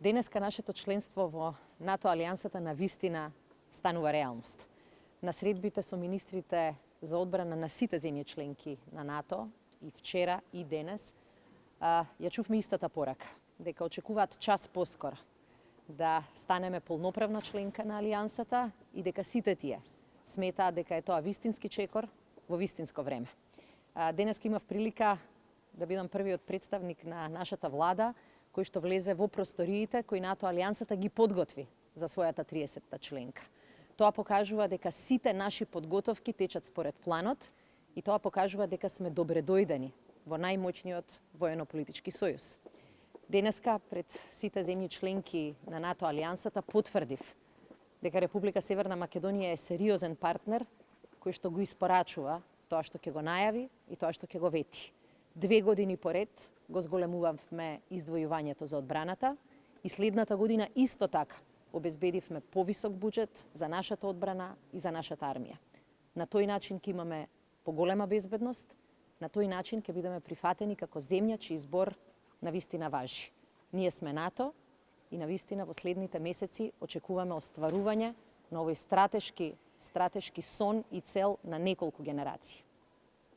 Денеска нашето членство во НАТО алијансата на вистина станува реалност. На средбите со министрите за одбрана на сите земји членки на НАТО и вчера и денес ја чувме истата порака, дека очекуваат час поскоро да станеме полноправна членка на алијансата и дека сите тие сметаат дека е тоа вистински чекор во вистинско време. Денеска имав прилика да бидам првиот представник на нашата влада кој што влезе во просториите кои НАТО алијансата ги подготви за својата 30-та членка. Тоа покажува дека сите наши подготовки течат според планот и тоа покажува дека сме добредојдени во најмоćниот воено-политички сојуз. Денеска пред сите земји членки на НАТО алијансата потврдив дека Република Северна Македонија е сериозен партнер кој што го испорачува тоа што ќе го најави и тоа што ќе го вети. 2 години поред го зголемувавме издвојувањето за одбраната и следната година исто така обезбедивме повисок буџет за нашата одбрана и за нашата армија. На тој начин ќе имаме поголема безбедност, на тој начин ќе бидеме прифатени како земја чиј избор навистина важи. Ние сме НАТО и навистина во следните месеци очекуваме остварување на овој стратешки сон и цел на неколку генерации.